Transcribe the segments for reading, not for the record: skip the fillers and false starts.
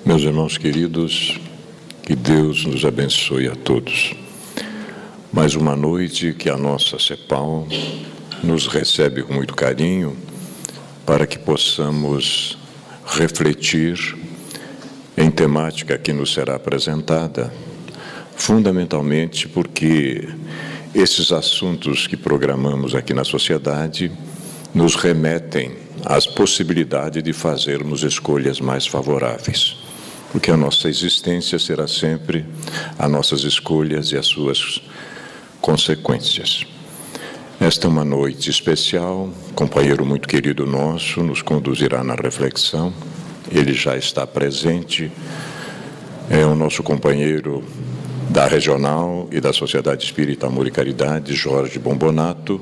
Meus irmãos queridos, que Deus nos abençoe a todos. Mais uma noite que a nossa CEPAL nos recebe com muito carinho para que possamos refletir em temática que nos será apresentada, fundamentalmente porque esses assuntos que programamos aqui na sociedade nos remetem às possibilidades de fazermos escolhas mais favoráveis. Porque a nossa existência será sempre as nossas escolhas e as suas consequências. Esta é uma noite especial, um companheiro muito querido nosso nos conduzirá na reflexão, ele já está presente, é o nosso companheiro da Regional e da Sociedade Espírita Amor e Caridade, Jorge Bombonato,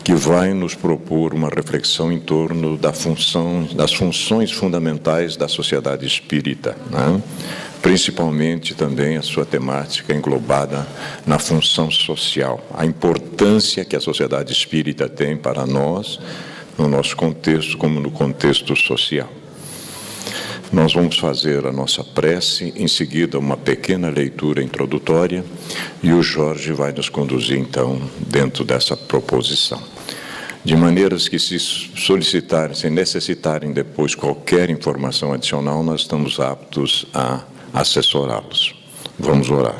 que vai nos propor uma reflexão em torno das funções fundamentais da sociedade espírita, né? Principalmente também a sua temática englobada na função social, a importância que a sociedade espírita tem para nós, no nosso contexto, como no contexto social. Nós vamos fazer a nossa prece, em seguida uma pequena leitura introdutória, e o Jorge vai nos conduzir, então, dentro dessa proposição. De maneiras que, se solicitarem, se necessitarem depois qualquer informação adicional, nós estamos aptos a assessorá-los. Vamos orar.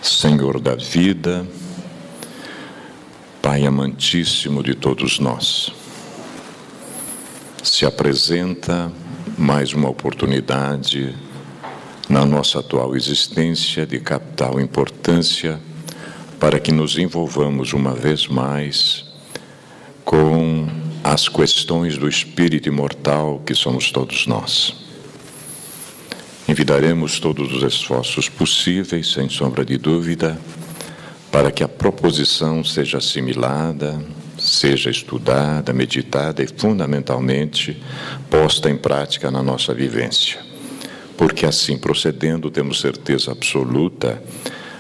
Senhor da vida, Pai amantíssimo de todos nós, se apresenta mais uma oportunidade na nossa atual existência de capital importância para que nos envolvamos uma vez mais com as questões do espírito imortal que somos todos nós. Envidaremos todos os esforços possíveis, sem sombra de dúvida, para que a proposição seja assimilada, seja estudada, meditada e, fundamentalmente, posta em prática na nossa vivência. Porque, assim procedendo, temos certeza absoluta,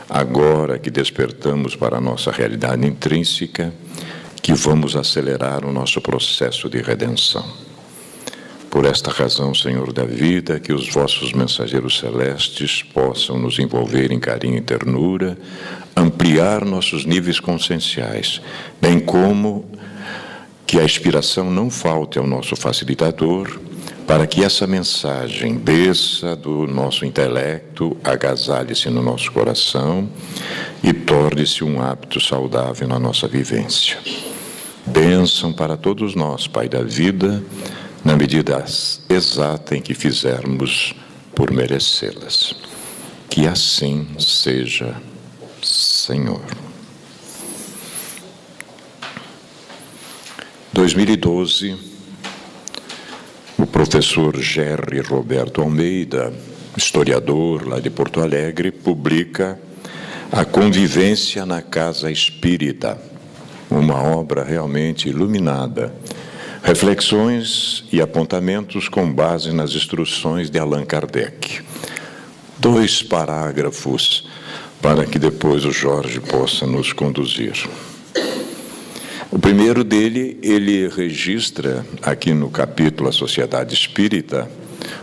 agora que despertamos para a nossa realidade intrínseca, que vamos acelerar o nosso processo de redenção. Por esta razão, Senhor da vida, que os vossos mensageiros celestes possam nos envolver em carinho e ternura, ampliar nossos níveis conscienciais, bem como que a inspiração não falte ao nosso facilitador, para que essa mensagem desça do nosso intelecto, agasalhe-se no nosso coração e torne-se um hábito saudável na nossa vivência. Bênção para todos nós, Pai da vida, na medida exata em que fizermos por merecê-las. Que assim seja, Senhor. 2012, o professor Gerry Roberto Almeida, historiador lá de Porto Alegre, publica A Convivência na Casa Espírita, uma obra realmente iluminada, reflexões e apontamentos com base nas instruções de Allan Kardec. 2 parágrafos para que depois o Jorge possa nos conduzir. O primeiro dele, ele registra aqui no capítulo A Sociedade Espírita,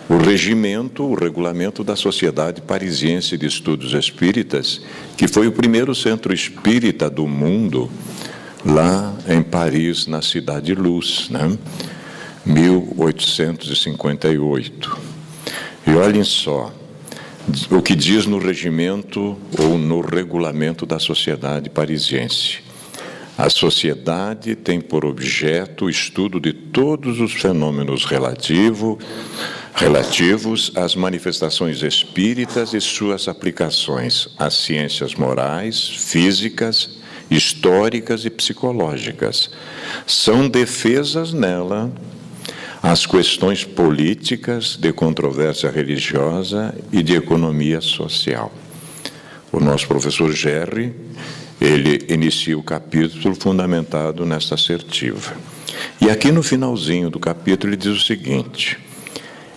o regimento, o regulamento da Sociedade Parisiense de Estudos Espíritas, que foi o primeiro centro espírita do mundo, lá em Paris, na Cidade Luz, né? 1858. E olhem só o que diz no regimento ou no regulamento da Sociedade Parisiense. A sociedade tem por objeto o estudo de todos os fenômenos relativos às manifestações espíritas e suas aplicações às ciências morais, físicas, históricas e psicológicas. São defesas nela as questões políticas, de controvérsia religiosa e de economia social. O nosso professor Gerry, ele inicia o capítulo fundamentado nesta assertiva. E aqui no finalzinho do capítulo ele diz o seguinte: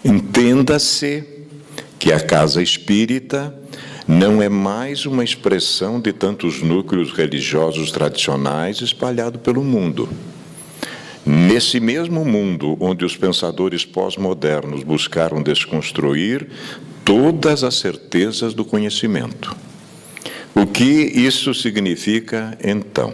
entenda-se que a casa espírita não é mais uma expressão de tantos núcleos religiosos tradicionais espalhados pelo mundo. Nesse mesmo mundo onde os pensadores pós-modernos buscaram desconstruir todas as certezas do conhecimento. O que isso significa, então?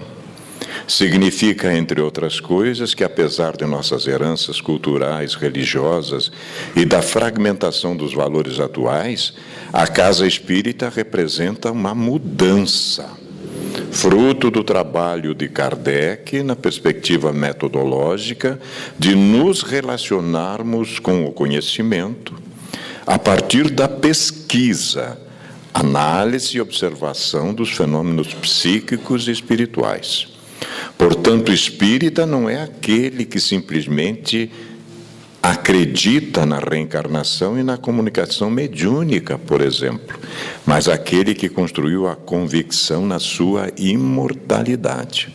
Significa, entre outras coisas, que apesar de nossas heranças culturais, religiosas e da fragmentação dos valores atuais, a casa espírita representa uma mudança, fruto do trabalho de Kardec, na perspectiva metodológica, de nos relacionarmos com o conhecimento a partir da pesquisa, análise e observação dos fenômenos psíquicos e espirituais. Portanto, espírita não é aquele que simplesmente acredita na reencarnação e na comunicação mediúnica, por exemplo, mas aquele que construiu a convicção na sua imortalidade.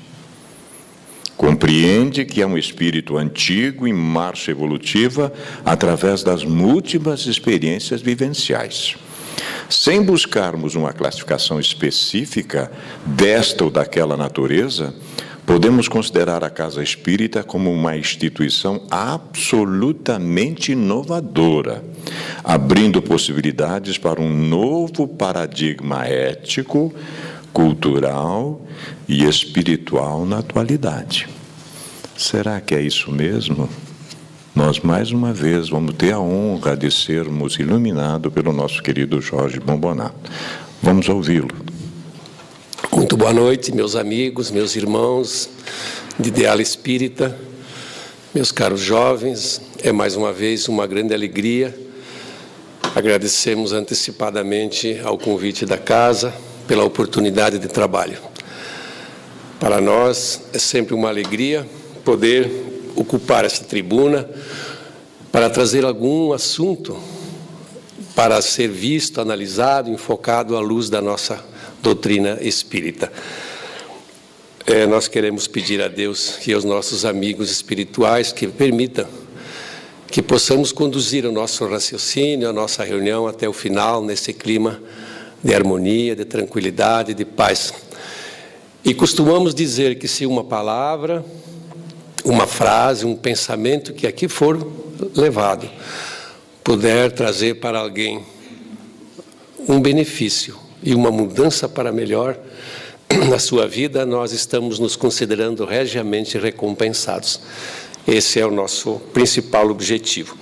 Compreende que é um espírito antigo em marcha evolutiva através das múltiplas experiências vivenciais. Sem buscarmos uma classificação específica desta ou daquela natureza, podemos considerar a Casa Espírita como uma instituição absolutamente inovadora, abrindo possibilidades para um novo paradigma ético, cultural e espiritual na atualidade. Será que é isso mesmo? Nós, mais uma vez, vamos ter a honra de sermos iluminados pelo nosso querido Jorge Bombonato. Vamos ouvi-lo. Muito boa noite, meus amigos, meus irmãos de Ideala Espírita, meus caros jovens. É mais uma vez uma grande alegria. Agradecemos antecipadamente ao convite da casa pela oportunidade de trabalho. Para nós é sempre uma alegria poder ocupar essa tribuna para trazer algum assunto para ser visto, analisado, enfocado à luz da nossa doutrina espírita. Nós queremos pedir a Deus e aos nossos amigos espirituais que permitam que possamos conduzir o nosso raciocínio, a nossa reunião até o final, nesse clima de harmonia, de tranquilidade, de paz. E costumamos dizer que se uma palavra, uma frase, um pensamento que aqui for levado, puder trazer para alguém um benefício e uma mudança para melhor na sua vida, nós estamos nos considerando regiamente recompensados. Esse é o nosso principal objetivo.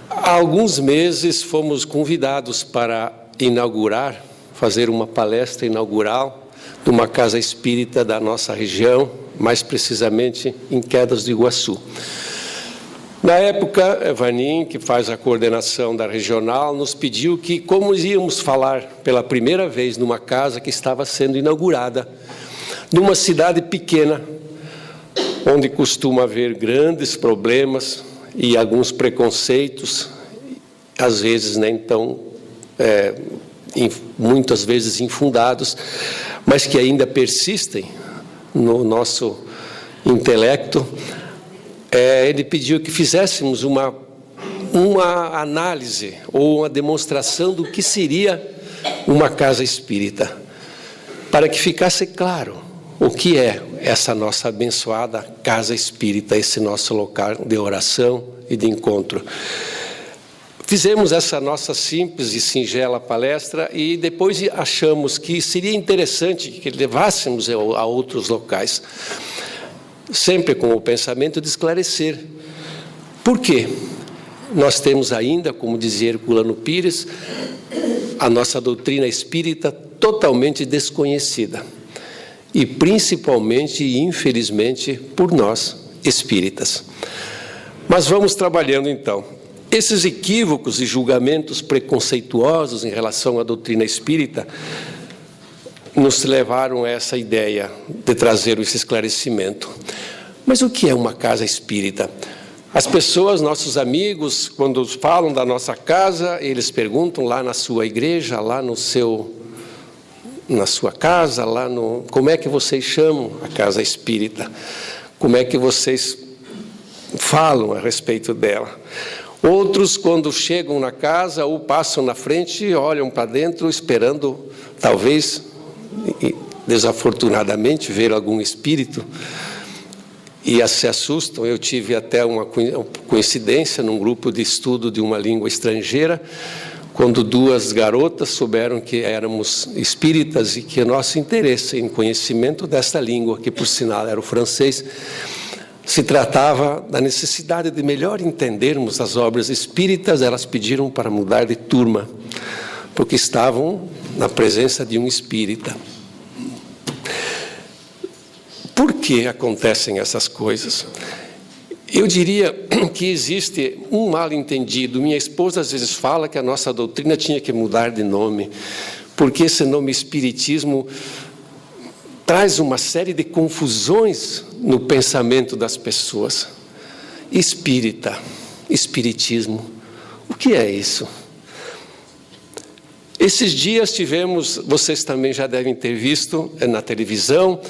Há alguns meses fomos convidados para fazer uma palestra inaugural de uma casa espírita da nossa região, mais precisamente em Quedas do Iguaçu. Na época, Vanim, que faz a coordenação da regional, nos pediu que, como íamos falar pela primeira vez numa casa que estava sendo inaugurada, numa cidade pequena, onde costuma haver grandes problemas e alguns preconceitos, às vezes nem tão, muitas vezes infundados, mas que ainda persistem no nosso intelecto. Ele pediu que fizéssemos uma análise ou uma demonstração do que seria uma casa espírita, para que ficasse claro o que é essa nossa abençoada casa espírita, esse nosso local de oração e de encontro. Fizemos essa nossa simples e singela palestra e depois achamos que seria interessante que levássemos a outros locais, sempre com o pensamento de esclarecer. Por quê? Nós temos ainda, como dizia Herculano Pires, a nossa doutrina espírita totalmente desconhecida. E principalmente e infelizmente por nós, espíritas. Mas vamos trabalhando então. Esses equívocos e julgamentos preconceituosos em relação à doutrina espírita nos levaram a essa ideia de trazer esse esclarecimento. Mas o que é uma casa espírita? As pessoas, nossos amigos, quando falam da nossa casa, eles perguntam lá na sua igreja, lá na sua casa, como é que vocês chamam a casa espírita? Como é que vocês falam a respeito dela? Outros, quando chegam na casa ou passam na frente, olham para dentro, esperando, talvez, desafortunadamente, ver algum espírito e se assustam. Eu tive até uma coincidência num grupo de estudo de uma língua estrangeira, quando duas garotas souberam que éramos espíritas e que o nosso interesse em conhecimento dessa língua, que por sinal era o francês, se tratava da necessidade de melhor entendermos as obras espíritas. Elas pediram para mudar de turma, porque estavam na presença de um espírita. Por que acontecem essas coisas? Eu diria que existe um mal-entendido. Minha esposa às vezes fala que a nossa doutrina tinha que mudar de nome, porque esse nome espiritismo traz uma série de confusões no pensamento das pessoas. Espírita, espiritismo, o que é isso? Esses dias tivemos, vocês também já devem ter visto na televisão,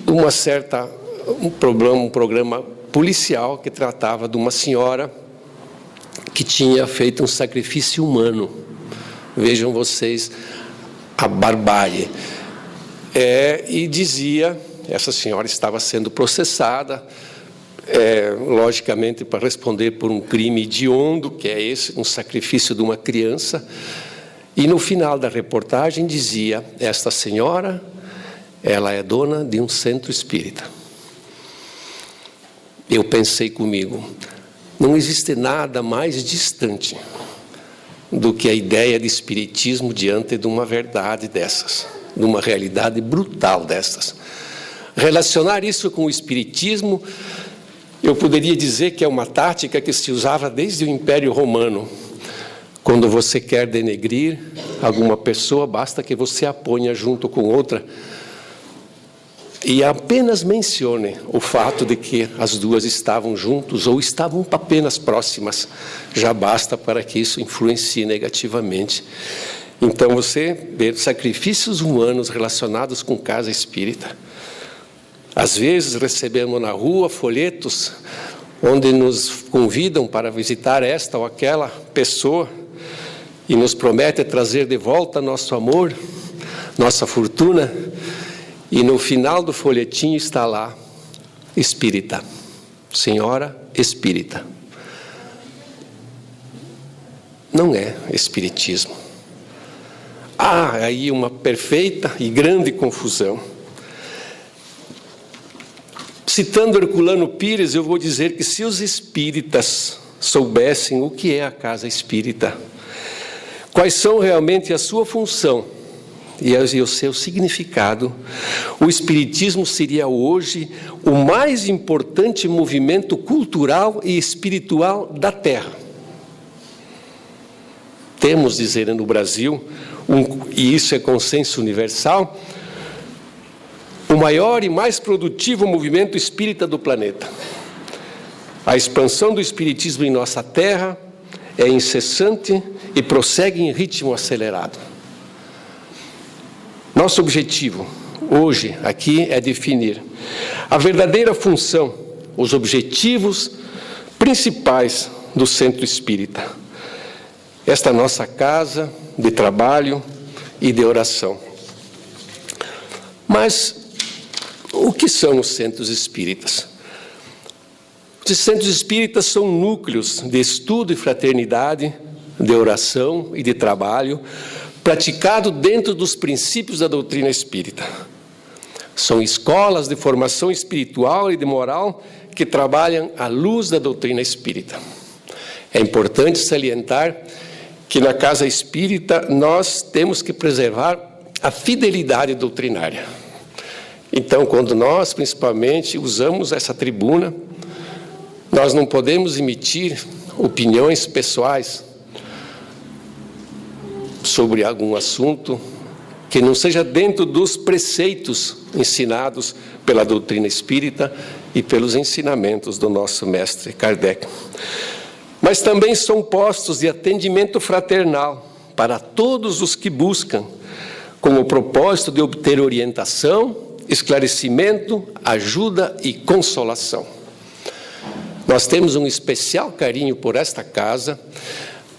um programa policial que tratava de uma senhora que tinha feito um sacrifício humano. Vejam vocês a barbárie. E dizia, essa senhora estava sendo processada, logicamente para responder por um crime hediondo, que é esse, um sacrifício de uma criança. E no final da reportagem dizia, esta senhora, ela é dona de um centro espírita. Eu pensei comigo, não existe nada mais distante do que a ideia de espiritismo diante de uma verdade dessas, de uma realidade brutal dessas. Relacionar isso com o espiritismo, eu poderia dizer que é uma tática que se usava desde o Império Romano. Quando você quer denegrir alguma pessoa, basta que você a ponha junto com outra e apenas mencione o fato de que as duas estavam juntos ou estavam apenas próximas. Já basta para que isso influencie negativamente. Então, você vê sacrifícios humanos relacionados com casa espírita. Às vezes, recebemos na rua folhetos onde nos convidam para visitar esta ou aquela pessoa e nos prometem trazer de volta nosso amor, nossa fortuna. E no final do folhetinho está lá, espírita, senhora espírita. Não é espiritismo. Há aí uma perfeita e grande confusão. Citando Herculano Pires, eu vou dizer que se os espíritas soubessem o que é a casa espírita, quais são realmente a sua função e o seu significado, o espiritismo seria hoje o mais importante movimento cultural e espiritual da Terra. Temos, dizer no Brasil, e isso é consenso universal, o maior e mais produtivo movimento espírita do planeta. A expansão do espiritismo em nossa terra é incessante e prossegue em ritmo acelerado. Nosso objetivo hoje aqui é definir a verdadeira função, os objetivos principais do Centro Espírita. Esta nossa casa de trabalho e de oração. Mas o que são os centros espíritas? Os centros espíritas são núcleos de estudo e fraternidade, de oração e de trabalho, praticado dentro dos princípios da doutrina espírita. São escolas de formação espiritual e de moral que trabalham à luz da doutrina espírita. É importante salientar que na casa espírita nós temos que preservar a fidelidade doutrinária. Então, quando nós, principalmente, usamos essa tribuna, nós não podemos emitir opiniões pessoais sobre algum assunto que não seja dentro dos preceitos ensinados pela doutrina espírita e pelos ensinamentos do nosso mestre Kardec. Mas também são postos de atendimento fraternal para todos os que buscam, com o propósito de obter orientação, esclarecimento, ajuda e consolação. Nós temos um especial carinho por esta casa,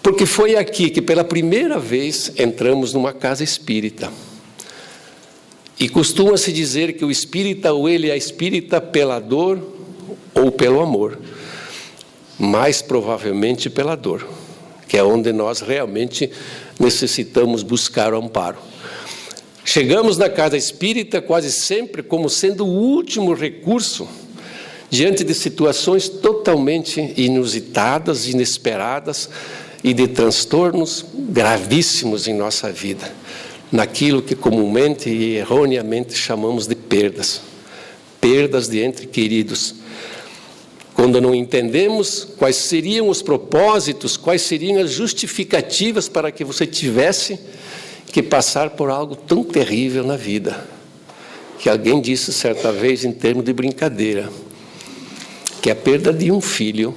porque foi aqui que pela primeira vez entramos numa casa espírita. E costuma-se dizer que o espírita, ou ele é espírita pela dor ou pelo amor. Mais provavelmente pela dor, que é onde nós realmente necessitamos buscar o amparo. Chegamos na casa espírita quase sempre como sendo o último recurso diante de situações totalmente inusitadas, inesperadas e de transtornos gravíssimos em nossa vida, naquilo que comumente e erroneamente chamamos de perdas de entes queridos. Quando não entendemos quais seriam os propósitos, quais seriam as justificativas para que você tivesse que passar por algo tão terrível na vida, que alguém disse certa vez em termos de brincadeira, que a perda de um filho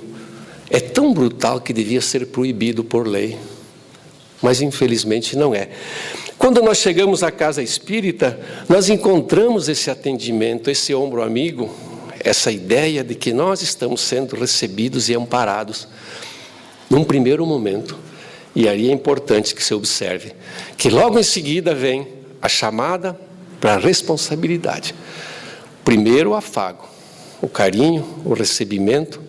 é tão brutal que devia ser proibido por lei, mas infelizmente não é. Quando nós chegamos à casa espírita, nós encontramos esse atendimento, esse ombro amigo, essa ideia de que nós estamos sendo recebidos e amparados num primeiro momento. E aí é importante que se observe que logo em seguida vem a chamada para a responsabilidade. Primeiro o afago, o carinho, o recebimento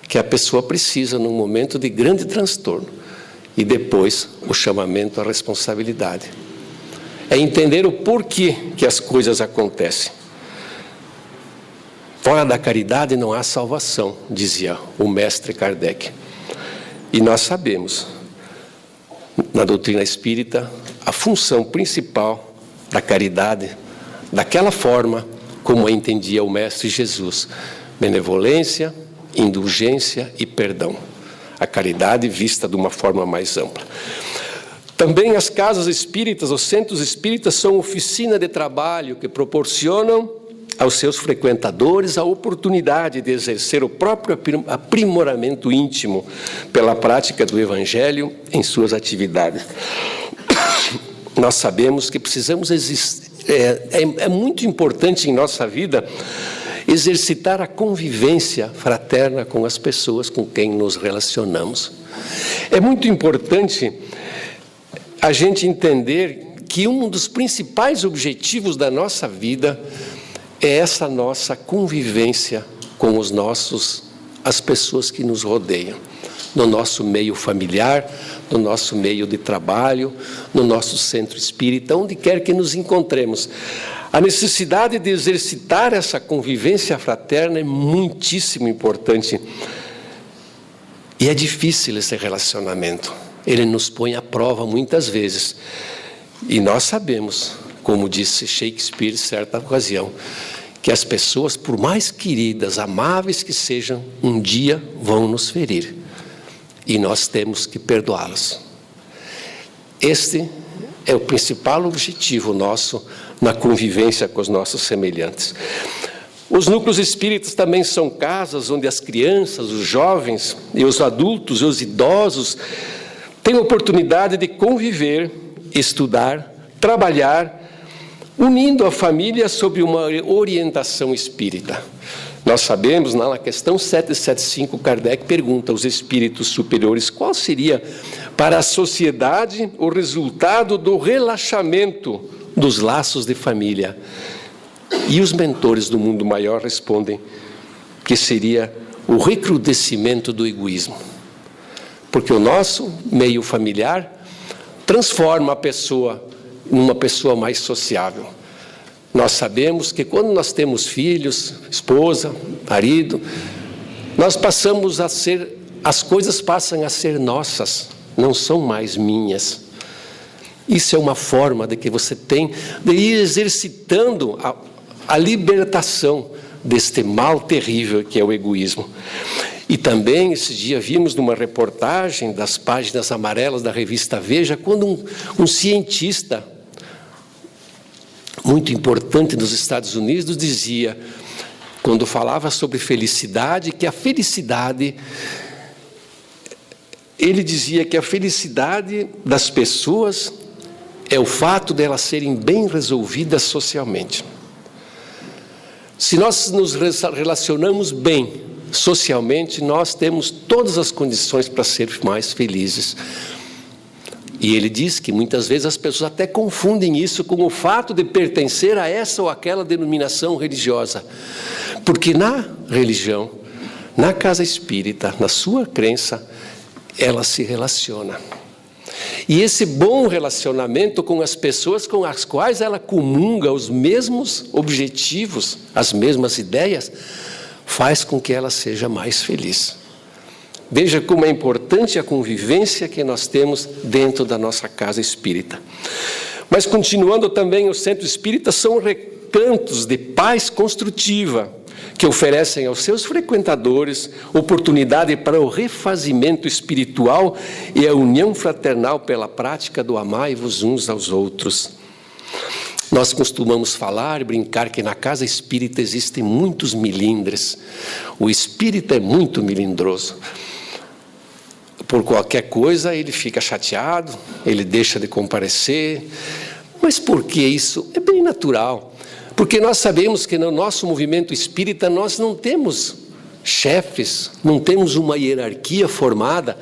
que a pessoa precisa num momento de grande transtorno. E depois o chamamento à responsabilidade. É entender o porquê que as coisas acontecem. Fora da caridade não há salvação, dizia o mestre Kardec. E nós sabemos, na doutrina espírita, a função principal da caridade, daquela forma como a entendia o mestre Jesus: benevolência, indulgência e perdão. A caridade vista de uma forma mais ampla. Também as casas espíritas, os centros espíritas, são oficina de trabalho que proporcionam aos seus frequentadores a oportunidade de exercer o próprio aprimoramento íntimo pela prática do Evangelho em suas atividades. Nós sabemos que precisamos é muito importante em nossa vida exercitar a convivência fraterna com as pessoas com quem nos relacionamos. É muito importante a gente entender que um dos principais objetivos da nossa vida é essa nossa convivência com as pessoas que nos rodeiam, no nosso meio familiar, no nosso meio de trabalho, no nosso centro espírita, onde quer que nos encontremos. A necessidade de exercitar essa convivência fraterna é muitíssimo importante. E é difícil esse relacionamento. Ele nos põe à prova muitas vezes. E nós sabemos, como disse Shakespeare em certa ocasião, que as pessoas, por mais queridas, amáveis que sejam, um dia vão nos ferir. E nós temos que perdoá-las. Este é o principal objetivo nosso na convivência com os nossos semelhantes. Os núcleos espíritas também são casas onde as crianças, os jovens e os adultos e os idosos têm a oportunidade de conviver, estudar, trabalhar, unindo a família sob uma orientação espírita. Nós sabemos, na questão 775, Kardec pergunta aos espíritos superiores qual seria para a sociedade o resultado do relaxamento dos laços de família. E os mentores do mundo maior respondem que seria o recrudescimento do egoísmo. Porque o nosso meio familiar transforma a pessoa numa pessoa mais sociável. Nós sabemos que quando nós temos filhos, esposa, marido, nós passamos a ser, as coisas passam a ser nossas, não são mais minhas. Isso é uma forma de que você tem de ir exercitando a libertação deste mal terrível que é o egoísmo. E também, esse dia, vimos numa reportagem das páginas amarelas da revista Veja, quando um cientista muito importante nos Estados Unidos dizia, quando falava sobre felicidade, que a felicidade, ele dizia que a felicidade das pessoas é o fato de elas serem bem resolvidas socialmente. Se nós nos relacionamos bem socialmente, nós temos todas as condições para ser mais felizes. E ele diz que muitas vezes as pessoas até confundem isso com o fato de pertencer a essa ou aquela denominação religiosa. Porque na religião, na casa espírita, na sua crença, ela se relaciona. E esse bom relacionamento com as pessoas com as quais ela comunga os mesmos objetivos, as mesmas ideias, faz com que ela seja mais feliz. Veja como é importante a convivência que nós temos dentro da nossa casa espírita. Mas continuando também, o centro espírita são recantos de paz construtiva, que oferecem aos seus frequentadores oportunidade para o refazimento espiritual e a união fraternal pela prática do amai-vos uns aos outros. Nós costumamos falar e brincar que na casa espírita existem muitos milindres. O espírita é muito milindroso. Por qualquer coisa ele fica chateado, ele deixa de comparecer. Mas por que isso? É bem natural. Porque nós sabemos que no nosso movimento espírita nós não temos chefes, não temos uma hierarquia formada.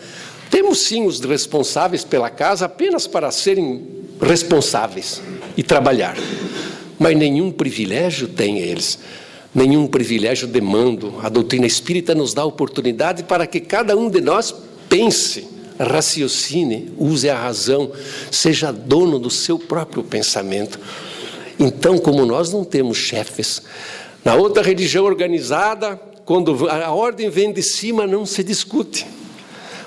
Temos sim os responsáveis pela casa apenas para serem responsáveis e trabalhar. Mas nenhum privilégio tem eles, nenhum privilégio de mando. A doutrina espírita nos dá oportunidade para que cada um de nós pense, raciocine, use a razão, seja dono do seu próprio pensamento. Então, como nós não temos chefes, na outra religião organizada, quando a ordem vem de cima, não se discute.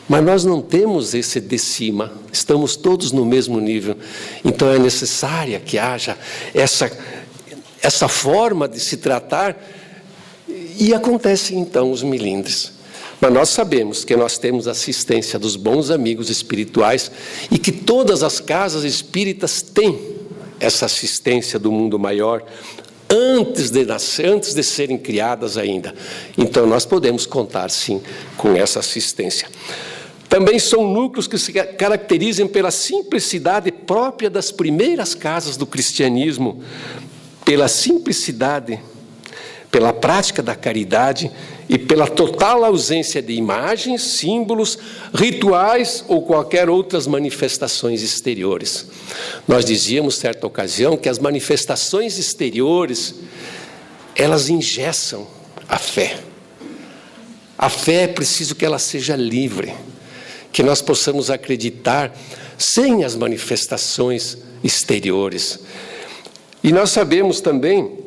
Mas nós não temos esse de cima, estamos todos no mesmo nível. Então é necessária que haja essa forma de se tratar, e acontecem então os milindres. Mas nós sabemos que nós temos assistência dos bons amigos espirituais e que todas as casas espíritas têm essa assistência do mundo maior antes de nascer, antes de serem criadas ainda. Então nós podemos contar sim com essa assistência. Também são núcleos que se caracterizam pela simplicidade própria das primeiras casas do cristianismo, pela simplicidade, pela prática da caridade e pela total ausência de imagens, símbolos, rituais ou qualquer outras manifestações exteriores. Nós dizíamos, certa ocasião, que as manifestações exteriores, elas engessam a fé. A fé é preciso que ela seja livre, que nós possamos acreditar sem as manifestações exteriores. E nós sabemos também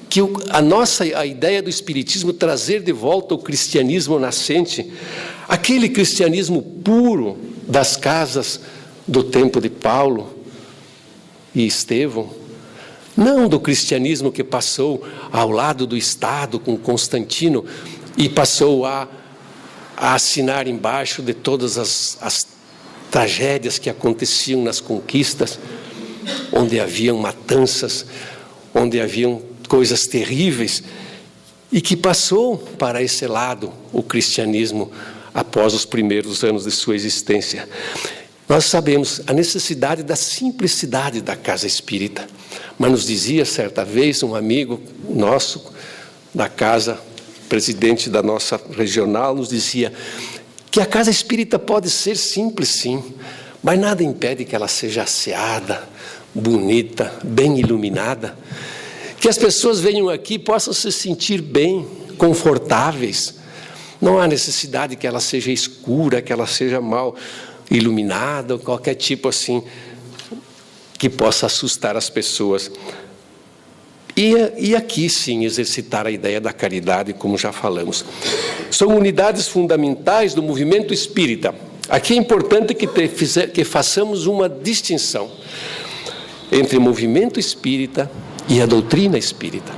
que a ideia do Espiritismo trazer de volta o cristianismo nascente, aquele cristianismo puro das casas do tempo de Paulo e Estevão, não do cristianismo que passou ao lado do Estado com Constantino e passou a assinar embaixo de todas as tragédias que aconteciam nas conquistas, onde haviam matanças, onde haviam coisas terríveis, e que passou para esse lado o cristianismo após os primeiros anos de sua existência. Nós sabemos a necessidade da simplicidade da casa espírita, mas nos dizia certa vez um amigo nosso da casa, presidente da nossa regional, nos dizia que a casa espírita pode ser simples sim, mas nada impede que ela seja asseada, bonita, bem iluminada, que as pessoas venham aqui e possam se sentir bem, confortáveis. Não há necessidade que ela seja escura, que ela seja mal iluminada, ou qualquer tipo assim, que possa assustar as pessoas. E aqui sim exercitar a ideia da caridade, como já falamos. São unidades fundamentais do movimento espírita. Aqui é importante que façamos uma distinção entre movimento espírita e a doutrina espírita.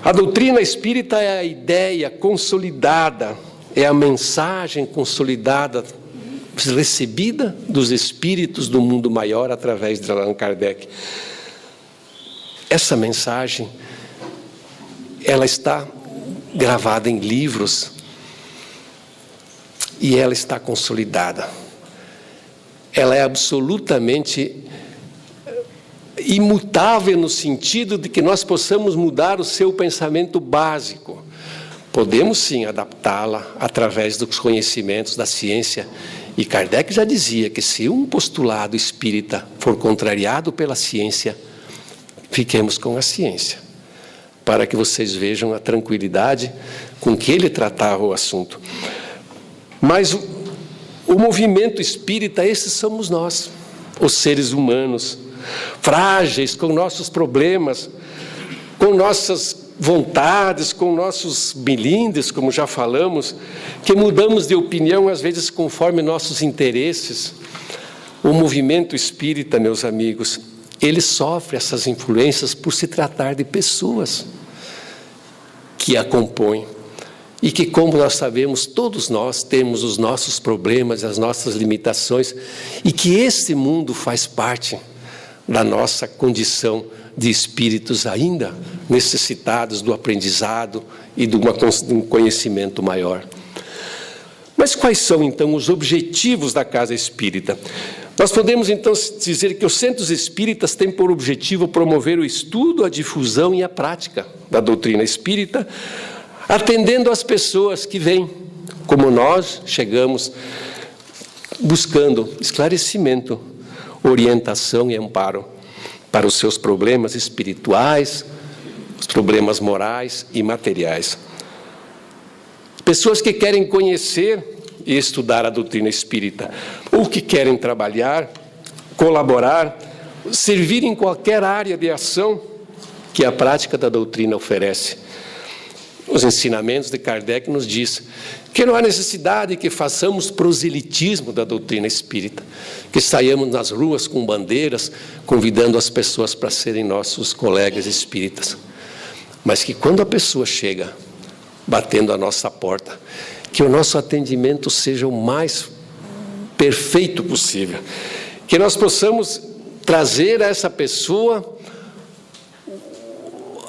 A doutrina espírita é a ideia consolidada, é a mensagem consolidada, recebida dos espíritos do mundo maior através de Allan Kardec. Essa mensagem, ela está gravada em livros e ela está consolidada. Ela é absolutamente imutável no sentido de que nós possamos mudar o seu pensamento básico. Podemos sim adaptá-la através dos conhecimentos da ciência E Kardec já dizia que se um postulado espírita for contrariado pela ciência, fiquemos com a ciência, para que vocês vejam a tranquilidade com que ele tratava o assunto. Mas o movimento espírita, esses somos nós, os seres humanos, frágeis, com nossos problemas, com nossas vontades, com nossos melindres, como já falamos, que mudamos de opinião, às vezes, conforme nossos interesses. O movimento espírita, meus amigos, ele sofre essas influências por se tratar de pessoas que a compõem. E que, como nós sabemos, todos nós temos os nossos problemas, as nossas limitações, e que esse mundo faz parte da nossa condição de espíritos ainda necessitados do aprendizado e de um conhecimento maior. Mas quais são, então, os objetivos da Casa Espírita? Nós podemos, então, dizer que os centros espíritas têm por objetivo promover o estudo, a difusão e a prática da doutrina espírita, atendendo às pessoas que vêm, como nós chegamos, buscando esclarecimento, orientação e amparo para os seus problemas espirituais, os problemas morais e materiais. Pessoas que querem conhecer e estudar a doutrina espírita, ou que querem trabalhar, colaborar, servir em qualquer área de ação que a prática da doutrina oferece. Os ensinamentos de Kardec nos diz que não há necessidade que façamos proselitismo da doutrina espírita, que saiamos nas ruas com bandeiras, convidando as pessoas para serem nossos colegas espíritas. Mas que quando a pessoa chega, batendo a nossa porta, que o nosso atendimento seja o mais perfeito possível, que nós possamos trazer a essa pessoa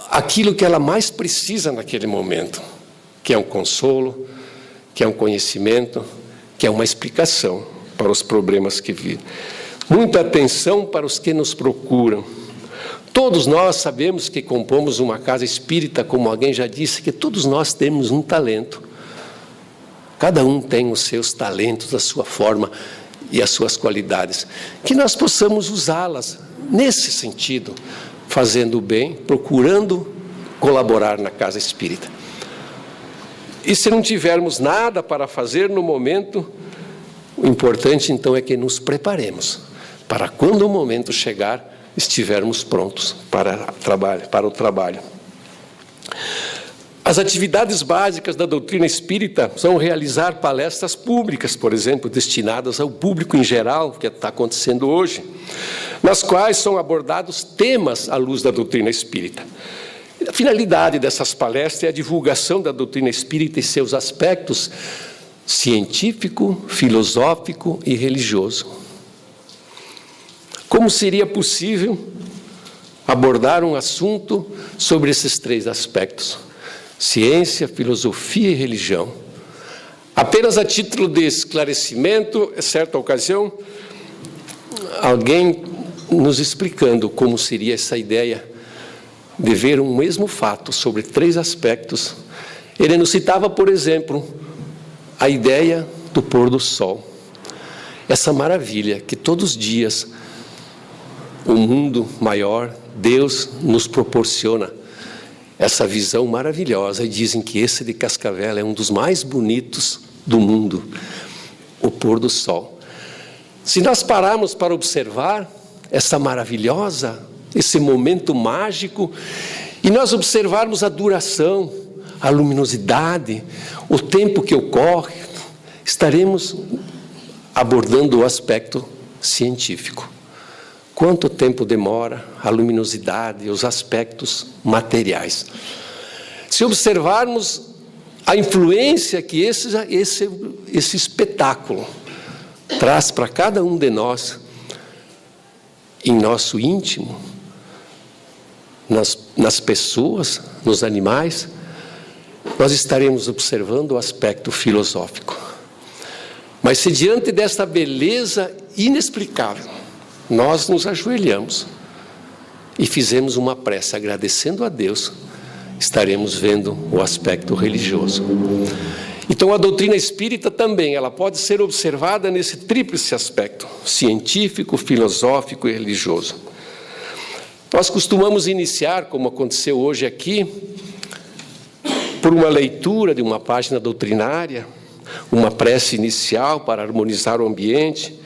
aquilo que ela mais precisa naquele momento, que é um consolo, que é um conhecimento, que é uma explicação para os problemas que vivem. Muita atenção para os que nos procuram. Todos nós sabemos que compomos uma casa espírita, como alguém já disse, que todos nós temos um talento. Cada um tem os seus talentos, a sua forma e as suas qualidades. Que nós possamos usá-las nesse sentido, fazendo o bem, procurando colaborar na casa espírita. E se não tivermos nada para fazer no momento, o importante então é que nos preparemos, para quando o momento chegar, estivermos prontos para o trabalho. As atividades básicas da doutrina espírita são realizar palestras públicas, por exemplo, destinadas ao público em geral, que está acontecendo hoje, nas quais são abordados temas à luz da doutrina espírita. A finalidade dessas palestras é a divulgação da doutrina espírita e seus aspectos científico, filosófico e religioso. Como seria possível abordar um assunto sobre esses três aspectos? Ciência, filosofia e religião. Apenas a título de esclarecimento, em certa ocasião, alguém nos explicando como seria essa ideia de ver um mesmo fato sobre três aspectos. Ele nos citava, por exemplo, a ideia do pôr do sol. Essa maravilha que todos os dias o mundo maior, Deus, nos proporciona essa visão maravilhosa, e dizem que esse de Cascavel é um dos mais bonitos do mundo, o pôr do sol. Se nós pararmos para observar essa maravilhosa, esse momento mágico, e nós observarmos a duração, a luminosidade, o tempo que ocorre, estaremos abordando o aspecto científico. Quanto tempo demora a luminosidade, os aspectos materiais. Se observarmos a influência que esse espetáculo traz para cada um de nós, em nosso íntimo, nas pessoas, nos animais, nós estaremos observando o aspecto filosófico. Mas se diante desta beleza inexplicável, nós nos ajoelhamos e fizemos uma prece agradecendo a Deus, estaremos vendo o aspecto religioso. E Então, a doutrina espírita também, ela pode ser observada nesse tríplice aspecto, científico, filosófico e religioso. Nós costumamos iniciar, como aconteceu hoje aqui, por uma leitura de uma página doutrinária, uma prece inicial para harmonizar o ambiente,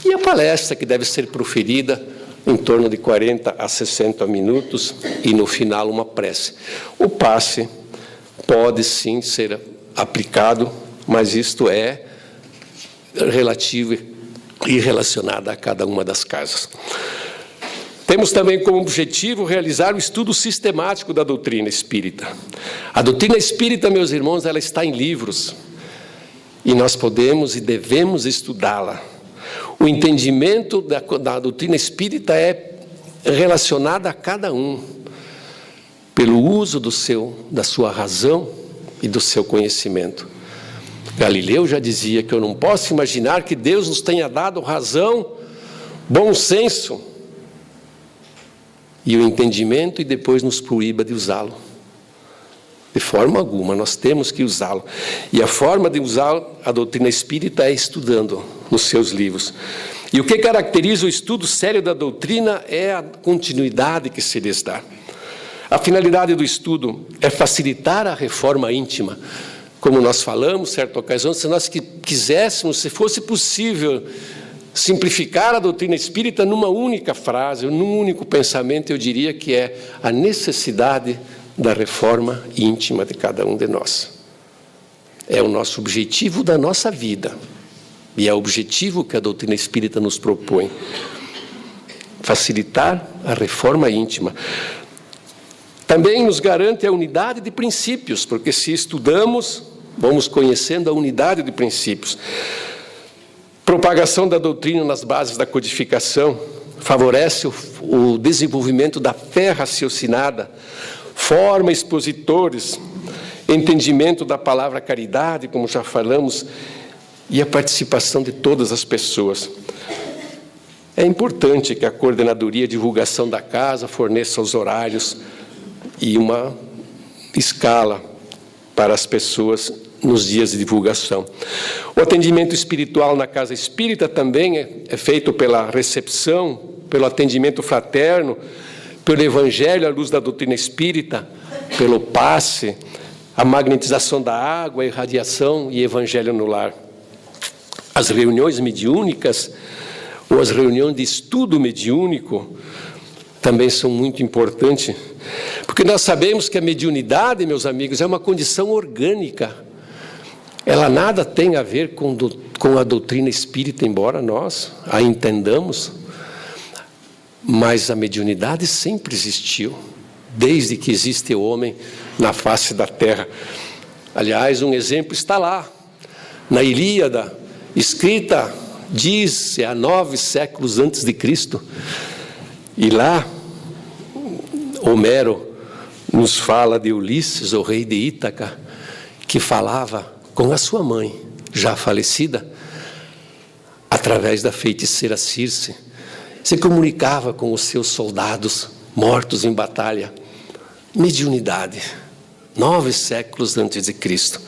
e a palestra que deve ser proferida em torno de 40 a 60 minutos, e no final uma prece. O passe pode sim ser aplicado, mas isto é relativo e relacionado a cada uma das casas. Temos também como objetivo realizar o estudo sistemático da doutrina espírita. A doutrina espírita, meus irmãos, ela está em livros, e nós podemos e devemos estudá-la. O entendimento da doutrina espírita é relacionado a cada um, pelo uso da sua razão e do seu conhecimento. Galileu já dizia que eu não posso imaginar que Deus nos tenha dado razão, bom senso e o entendimento, e depois nos proíba de usá-lo. De forma alguma, nós temos que usá-lo. E a forma de usar a doutrina espírita é estudando nos seus livros. E o que caracteriza o estudo sério da doutrina é a continuidade que se lhes dá. A finalidade do estudo é facilitar a reforma íntima. Como nós falamos, certa ocasião, se nós quiséssemos, se fosse possível, simplificar a doutrina espírita numa única frase, num único pensamento, eu diria que é a necessidade da reforma íntima de cada um de nós. É o nosso objetivo da nossa vida, e é o objetivo que a doutrina espírita nos propõe: facilitar a reforma íntima. Também nos garante a unidade de princípios, porque se estudamos, vamos conhecendo a unidade de princípios. Propagação da doutrina nas bases da codificação favorece o desenvolvimento da fé raciocinada, forma expositores, entendimento da palavra caridade, como já falamos, e a participação de todas as pessoas. É importante que a coordenadoria e divulgação da casa forneça os horários e uma escala para as pessoas nos dias de divulgação. O atendimento espiritual na casa espírita também é feito pela recepção, pelo atendimento fraterno, pelo evangelho à luz da doutrina espírita, pelo passe, a magnetização da água, a irradiação e evangelho no lar. As reuniões mediúnicas, ou as reuniões de estudo mediúnico, também são muito importantes, porque nós sabemos que a mediunidade, meus amigos, é uma condição orgânica. Ela nada tem a ver com a doutrina espírita, embora nós a entendamos, mas a mediunidade sempre existiu, desde que existe o homem na face da terra. Aliás, um exemplo está lá, na Ilíada, escrita, diz, há 9 séculos antes de Cristo, e lá Homero nos fala de Ulisses, o rei de Ítaca, que falava com a sua mãe, já falecida, através da feiticeira Circe, se comunicava com os seus soldados mortos em batalha. Mediunidade, 9 séculos antes de Cristo.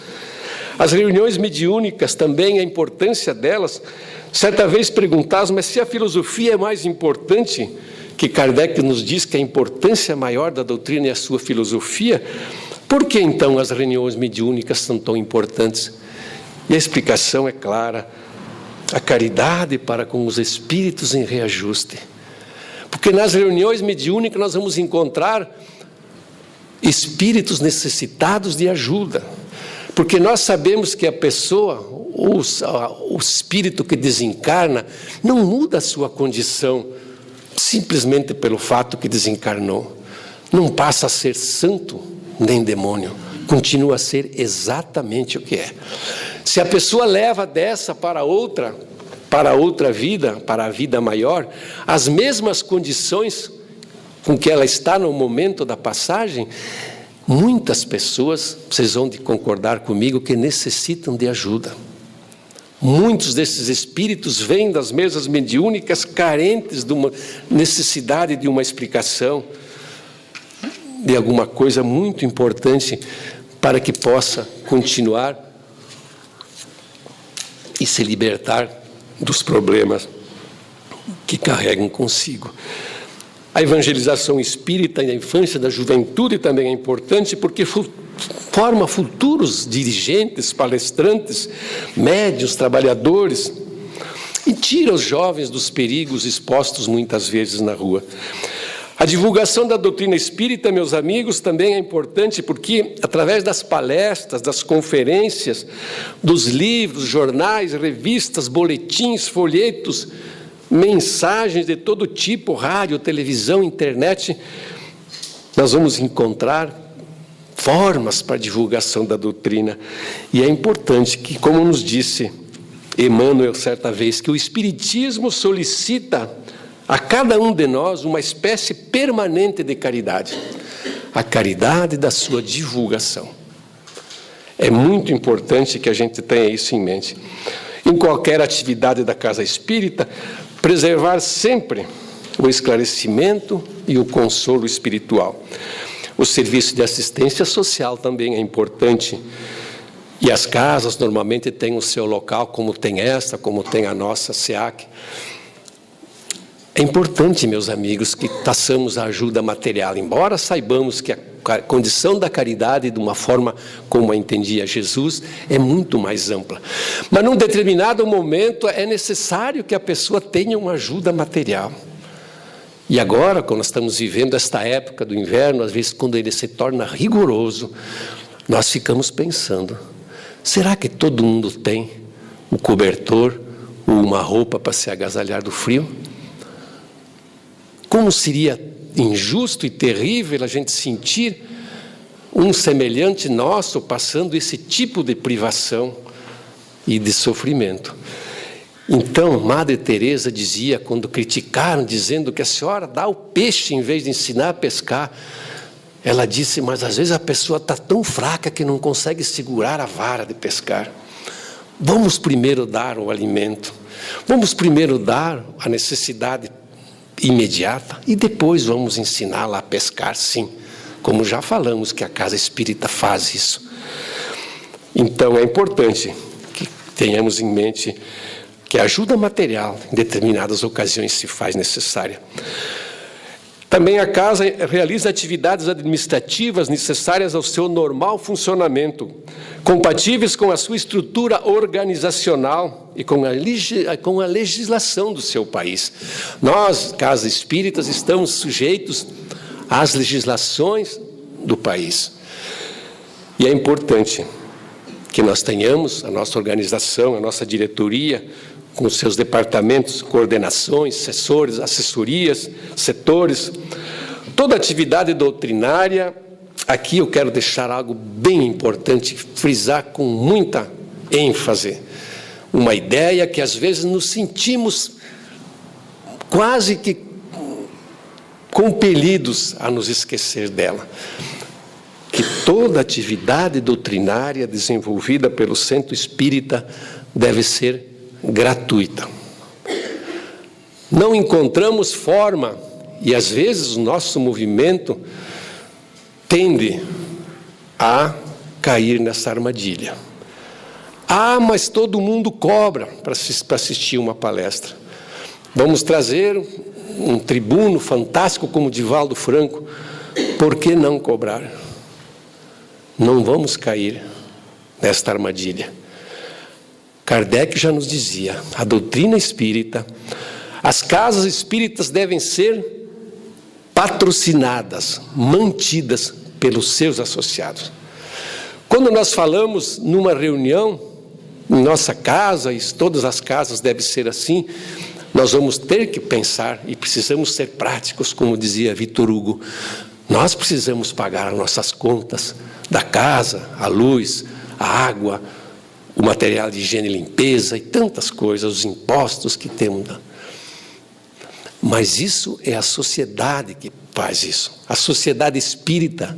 As reuniões mediúnicas também, a importância delas, certa vez perguntamos, mas se a filosofia é mais importante, que Kardec nos diz que a importância maior da doutrina é a sua filosofia, por que então as reuniões mediúnicas são tão importantes? E a explicação é clara: a caridade para com os espíritos em reajuste. Porque nas reuniões mediúnicas nós vamos encontrar espíritos necessitados de ajuda. Porque nós sabemos que a pessoa, o espírito que desencarna, não muda a sua condição simplesmente pelo fato que desencarnou. Não passa a ser santo nem demônio, continua a ser exatamente o que é. Se a pessoa leva dessa para outra vida, para a vida maior, as mesmas condições com que ela está no momento da passagem, muitas pessoas, vocês vão de concordar comigo, que necessitam de ajuda. Muitos desses espíritos vêm das mesas mediúnicas carentes de uma necessidade de uma explicação, de alguma coisa muito importante para que possa continuar e se libertar dos problemas que carregam consigo. A evangelização espírita na infância, da juventude também é importante, porque forma futuros dirigentes, palestrantes, médiuns, trabalhadores, e tira os jovens dos perigos expostos muitas vezes na rua. A divulgação da doutrina espírita, meus amigos, também é importante porque, através das palestras, das conferências, dos livros, jornais, revistas, boletins, folhetos, mensagens de todo tipo, rádio, televisão, internet, nós vamos encontrar formas para a divulgação da doutrina. E é importante que, como nos disse Emmanuel certa vez, que o Espiritismo solicita a cada um de nós uma espécie permanente de caridade, a caridade da sua divulgação. É muito importante que a gente tenha isso em mente. Em qualquer atividade da Casa Espírita, preservar sempre o esclarecimento e o consolo espiritual. O serviço de assistência social também é importante. E as casas normalmente têm o seu local, como tem esta, como tem a nossa SEAC. É importante, meus amigos, que taçamos a ajuda material, embora saibamos que a condição da caridade, de uma forma como a entendia Jesus, é muito mais ampla. Mas, num determinado momento, é necessário que a pessoa tenha uma ajuda material. E agora, quando nós estamos vivendo esta época do inverno, às vezes, quando ele se torna rigoroso, nós ficamos pensando, será que todo mundo tem um cobertor ou uma roupa para se agasalhar do frio? Como seria injusto e terrível a gente sentir um semelhante nosso passando esse tipo de privação e de sofrimento. Então, Madre Teresa dizia, quando criticaram, dizendo que a senhora dá o peixe em vez de ensinar a pescar, ela disse, mas às vezes a pessoa está tão fraca que não consegue segurar a vara de pescar. Vamos primeiro dar o alimento, vamos primeiro dar a necessidade imediata e depois vamos ensiná-la a pescar, sim. Como já falamos que a Casa Espírita faz isso. Então é importante que tenhamos em mente que a ajuda material em determinadas ocasiões se faz necessária. Também a Casa realiza atividades administrativas necessárias ao seu normal funcionamento, compatíveis com a sua estrutura organizacional e com a legislação do seu país. Nós, Casas Espíritas, estamos sujeitos às legislações do país. E é importante que nós tenhamos a nossa organização, a nossa diretoria, com os seus departamentos, coordenações, assessorias, setores, toda atividade doutrinária. Aqui eu quero deixar algo bem importante, frisar com muita ênfase, uma ideia que às vezes nos sentimos quase que compelidos a nos esquecer dela, que toda atividade doutrinária desenvolvida pelo Centro Espírita deve ser gratuita. Não encontramos forma, e às vezes o nosso movimento tende a cair nessa armadilha. Ah, mas todo mundo cobra para assistir uma palestra. Vamos trazer um tribuno fantástico como Divaldo Franco. Por que não cobrar? Não vamos cair nesta armadilha. Kardec já nos dizia, a doutrina espírita, as casas espíritas devem ser patrocinadas, mantidas pelos seus associados. Quando nós falamos numa reunião, em nossa casa, e todas as casas devem ser assim, nós vamos ter que pensar e precisamos ser práticos, como dizia Victor Hugo. Nós precisamos pagar as nossas contas da casa, a luz, a água, o material de higiene e limpeza e tantas coisas, os impostos que temos. Mas isso é a sociedade que faz isso, a sociedade espírita.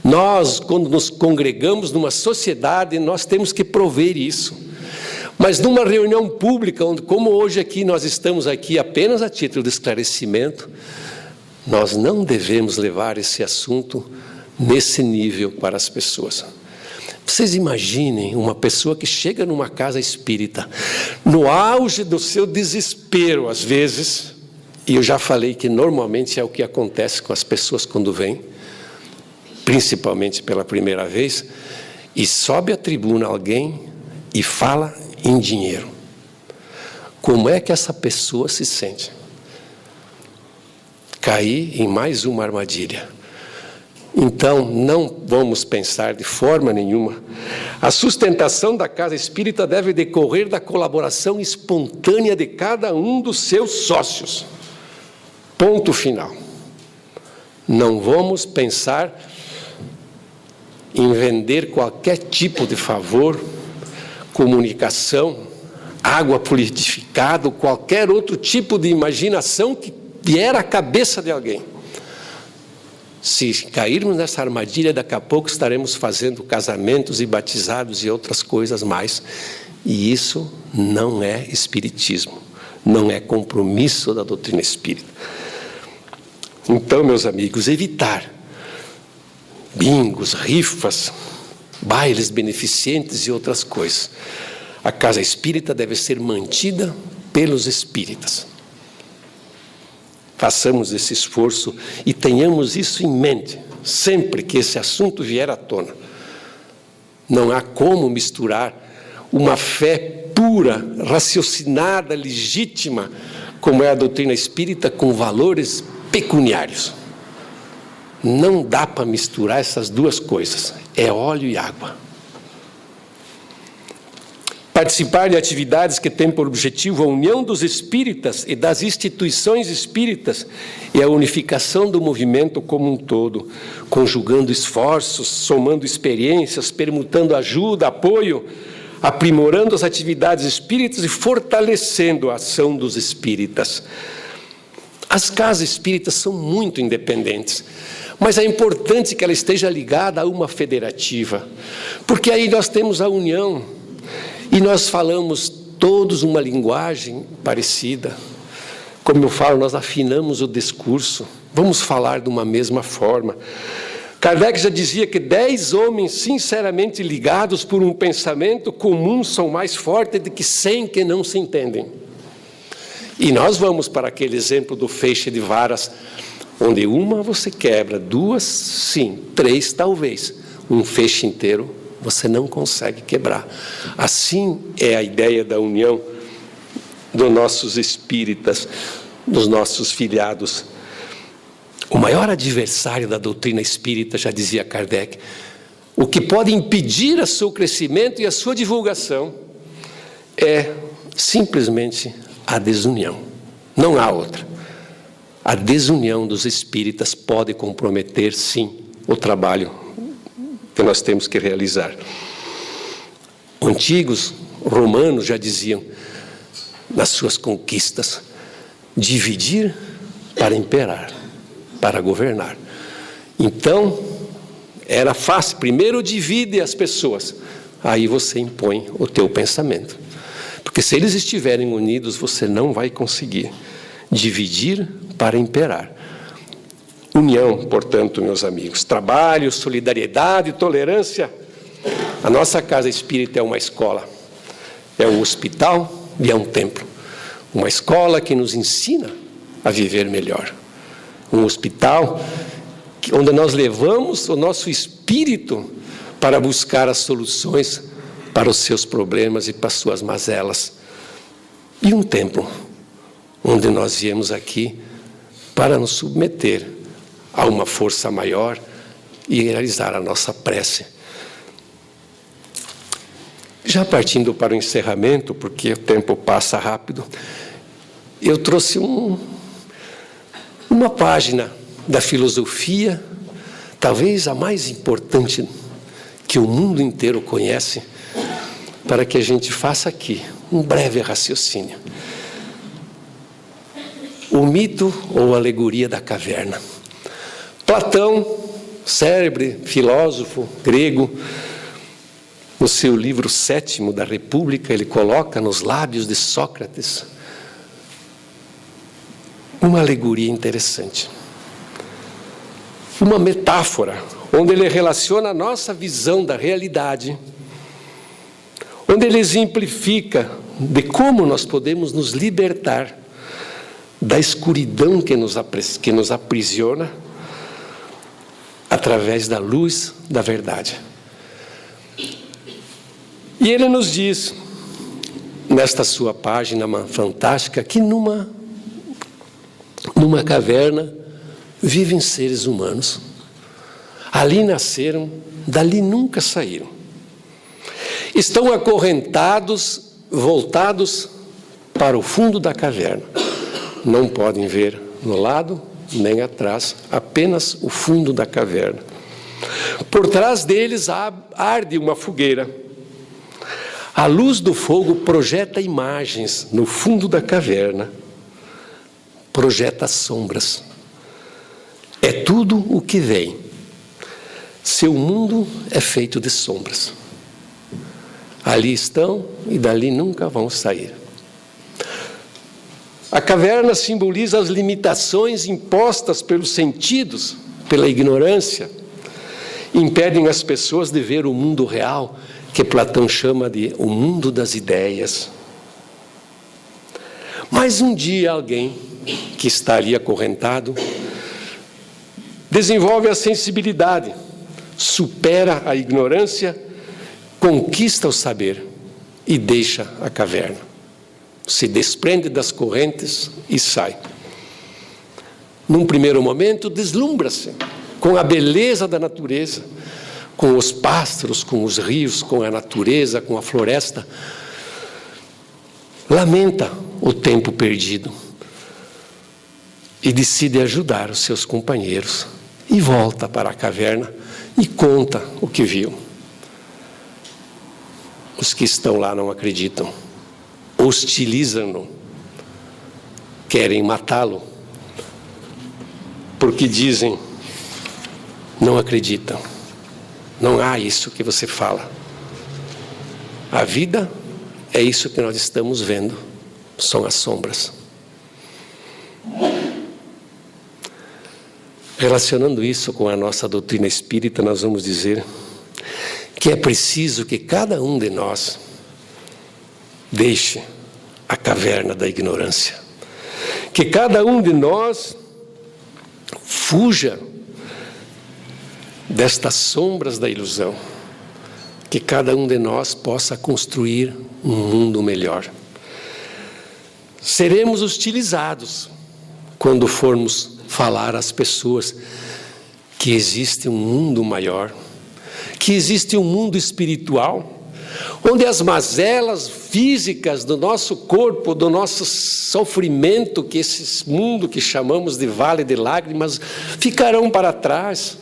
Nós, quando nos congregamos numa sociedade, nós temos que prover isso. Mas numa reunião pública, onde, como hoje aqui, nós estamos aqui apenas a título de esclarecimento, nós não devemos levar esse assunto nesse nível para as pessoas. Vocês imaginem uma pessoa que chega numa casa espírita, no auge do seu desespero, às vezes, e eu já falei que normalmente é o que acontece com as pessoas quando vêm, principalmente pela primeira vez, e sobe à tribuna alguém e fala em dinheiro. Como é que essa pessoa se sente? Cair em mais uma armadilha. Então, não vamos pensar de forma nenhuma. A sustentação da casa espírita deve decorrer da colaboração espontânea de cada um dos seus sócios. Ponto final. Não vamos pensar em vender qualquer tipo de favor, comunicação, água purificada, qualquer outro tipo de imaginação que vier à cabeça de alguém. Se cairmos nessa armadilha, daqui a pouco estaremos fazendo casamentos e batizados e outras coisas mais. E isso não é espiritismo, não é compromisso da doutrina espírita. Então, meus amigos, evitar bingos, rifas, bailes beneficentes e outras coisas. A casa espírita deve ser mantida pelos espíritas. Façamos esse esforço e tenhamos isso em mente, sempre que esse assunto vier à tona. Não há como misturar uma fé pura, raciocinada, legítima, como é a doutrina espírita, com valores pecuniários. Não dá para misturar essas duas coisas, é óleo e água. Participar de atividades que têm por objetivo a união dos espíritas e das instituições espíritas e a unificação do movimento como um todo, conjugando esforços, somando experiências, permutando ajuda, apoio, aprimorando as atividades espíritas e fortalecendo a ação dos espíritas. As casas espíritas são muito independentes, mas é importante que ela esteja ligada a uma federativa, porque aí nós temos a união. E nós falamos todos uma linguagem parecida. Como eu falo, nós afinamos o discurso. Vamos falar de uma mesma forma. Kardec já dizia que 10 homens sinceramente ligados por um pensamento comum são mais fortes do que 100 que não se entendem. E nós vamos para aquele exemplo do feixe de varas, onde uma você quebra, 2 sim, 3 talvez, um feixe inteiro você não consegue quebrar. Assim é a ideia da união dos nossos espíritas, dos nossos filiados. O maior adversário da doutrina espírita, já dizia Kardec, o que pode impedir o seu crescimento e a sua divulgação é simplesmente a desunião. Não há outra. A desunião dos espíritas pode comprometer, sim, o trabalho que nós temos que realizar. Os antigos romanos já diziam, nas suas conquistas, dividir para imperar, para governar. Então, era fácil, primeiro divide as pessoas, aí você impõe o teu pensamento. Porque se eles estiverem unidos, você não vai conseguir dividir para imperar. União, portanto, meus amigos, trabalho, solidariedade, tolerância. A nossa casa espírita é uma escola, é um hospital e é um templo. Uma escola que nos ensina a viver melhor. Um hospital onde nós levamos o nosso espírito para buscar as soluções para os seus problemas e para as suas mazelas. E um templo onde nós viemos aqui para nos submeter a uma força maior e realizar a nossa prece. Já partindo para o encerramento, porque o tempo passa rápido, eu trouxe uma página da filosofia, talvez a mais importante que o mundo inteiro conhece, para que a gente faça aqui um breve raciocínio. O mito ou alegoria da caverna. Platão, célebre filósofo grego, no seu livro 7º da República, ele coloca nos lábios de Sócrates uma alegoria interessante. uma metáfora, onde ele relaciona a nossa visão da realidade, onde ele exemplifica de como nós podemos nos libertar da escuridão que nos aprisiona através da luz da verdade. E ele nos diz, nesta sua página fantástica, que numa caverna vivem seres humanos. Ali nasceram, dali nunca saíram. Estão acorrentados, voltados para o fundo da caverna. Não podem ver no lado nem atrás, apenas o fundo da caverna. Por trás deles arde uma fogueira. A luz do fogo projeta imagens no fundo da caverna, projeta sombras. É tudo o que vem. Seu mundo é feito de sombras. Ali estão e dali nunca vão sair. A caverna simboliza as limitações impostas pelos sentidos, pela ignorância. Impedem as pessoas de ver o mundo real, que Platão chama de o mundo das ideias. Mas um dia alguém que está ali acorrentado desenvolve a sensibilidade, supera a ignorância, conquista o saber e deixa a caverna. Se desprende das correntes e sai. Num primeiro momento, deslumbra-se com a beleza da natureza, com os pássaros, com os rios, com a natureza, com a floresta. Lamenta o tempo perdido e decide ajudar os seus companheiros e volta para a caverna e conta o que viu. Os que estão lá não acreditam, hostilizam-no, querem matá-lo, porque dizem, não acreditam, não há isso que você fala. A vida é isso que nós estamos vendo, são as sombras. Relacionando isso com a nossa doutrina espírita, nós vamos dizer que é preciso que cada um de nós deixe a caverna da ignorância, que cada um de nós fuja destas sombras da ilusão, que cada um de nós possa construir um mundo melhor. Seremos hostilizados quando formos falar às pessoas que existe um mundo maior, que existe um mundo espiritual, onde as mazelas físicas do nosso corpo, do nosso sofrimento, que esse mundo que chamamos de vale de lágrimas, ficarão para trás,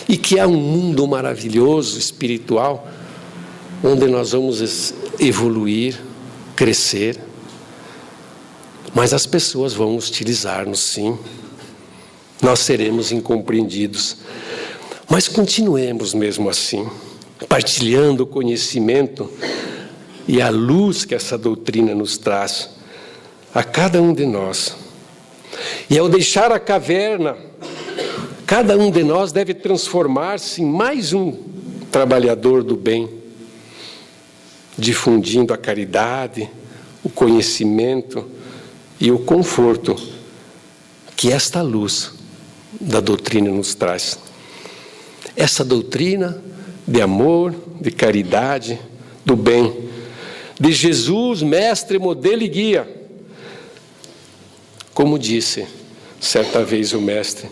e que há um mundo maravilhoso, espiritual, onde nós vamos evoluir, crescer. Mas as pessoas vão hostilizar-nos, sim. Nós seremos incompreendidos. Mas continuemos mesmo assim, partilhando o conhecimento e a luz que essa doutrina nos traz a cada um de nós. E ao deixar a caverna, cada um de nós deve transformar-se em mais um trabalhador do bem, difundindo a caridade, o conhecimento e o conforto que esta luz da doutrina nos traz. Essa doutrina de amor, de caridade, do bem, de Jesus, mestre, modelo e guia. Como disse certa vez o mestre,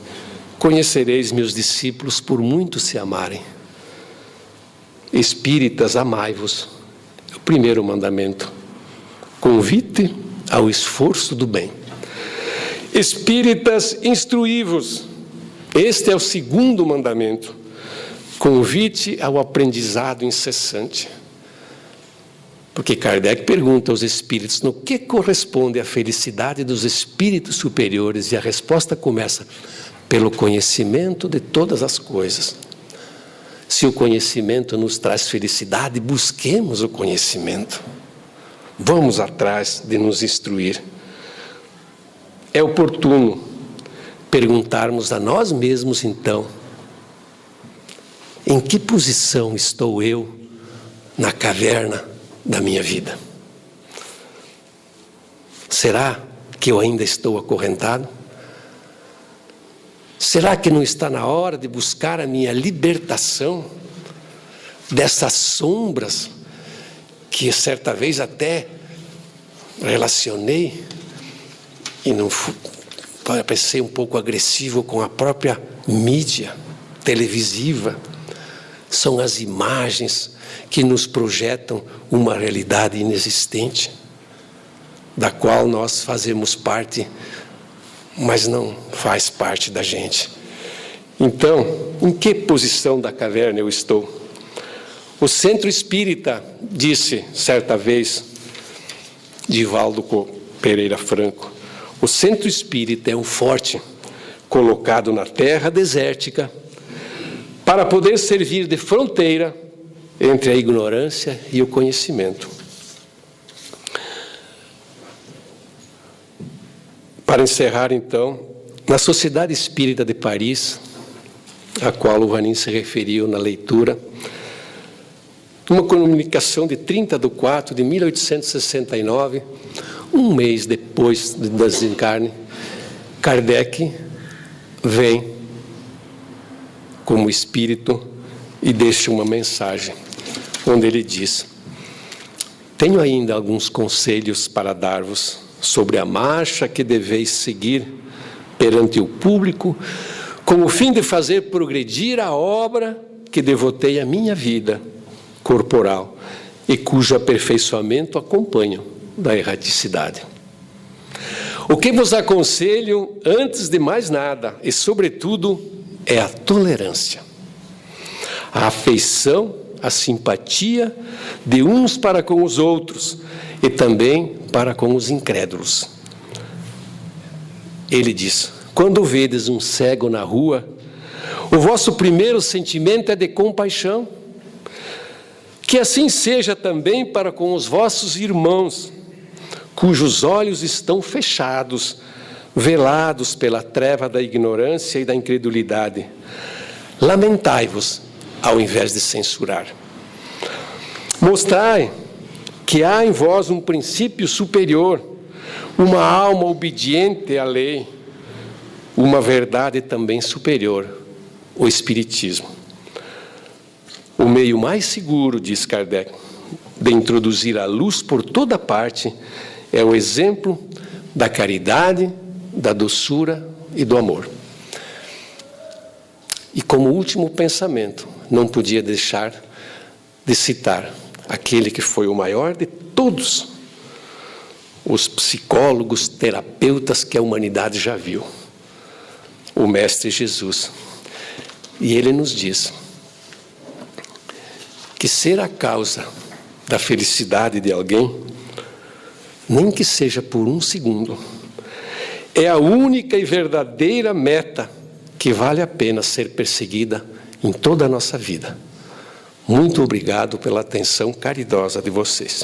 conhecereis meus discípulos por muito se amarem. Espíritas, amai-vos. É o primeiro mandamento. Convite ao esforço do bem. Espíritas, instruí-vos. Este é o segundo mandamento. Convite ao aprendizado incessante. Porque Kardec pergunta aos espíritos no que corresponde a felicidade dos espíritos superiores, e a resposta começa pelo conhecimento de todas as coisas. Se o conhecimento nos traz felicidade, busquemos o conhecimento. Vamos atrás de nos instruir. É oportuno perguntarmos a nós mesmos, então, em que posição estou eu na caverna da minha vida? Será que eu ainda estou acorrentado? Será que não está na hora de buscar a minha libertação dessas sombras que certa vez até relacionei e não parecer um pouco agressivo com a própria mídia televisiva? São as imagens que nos projetam uma realidade inexistente, da qual nós fazemos parte, mas não faz parte da gente. Então, em que posição da caverna eu estou? O Centro Espírita disse certa vez, Divaldo Pereira Franco, o Centro Espírita é um forte colocado na terra desértica para poder servir de fronteira entre a ignorância e o conhecimento. Para encerrar, então, na Sociedade Espírita de Paris, a qual o Vanin se referiu na leitura, uma comunicação de 30/4/1869, um mês depois do desencarne, Kardec vem como espírito e deixa uma mensagem, onde ele diz: tenho ainda alguns conselhos para dar-vos sobre a marcha que deveis seguir perante o público, com o fim de fazer progredir a obra que devotei à minha vida corporal e cujo aperfeiçoamento acompanho da erraticidade. O que vos aconselho, antes de mais nada, e sobretudo, é a tolerância, a afeição, a simpatia de uns para com os outros e também para com os incrédulos. Ele diz: quando vedes um cego na rua, o vosso primeiro sentimento é de compaixão. Que assim seja também para com os vossos irmãos, cujos olhos estão fechados, velados pela treva da ignorância e da incredulidade. Lamentai-vos, ao invés de censurar. Mostrai que há em vós um princípio superior, uma alma obediente à lei, uma verdade também superior, o Espiritismo. O meio mais seguro, diz Kardec, de introduzir a luz por toda parte é o exemplo da caridade, da doçura e do amor. E como último pensamento, não podia deixar de citar aquele que foi o maior de todos os psicólogos, terapeutas que a humanidade já viu, o Mestre Jesus. E ele nos diz que ser a causa da felicidade de alguém, nem que seja por um segundo, é a única e verdadeira meta que vale a pena ser perseguida em toda a nossa vida. Muito obrigado pela atenção caridosa de vocês.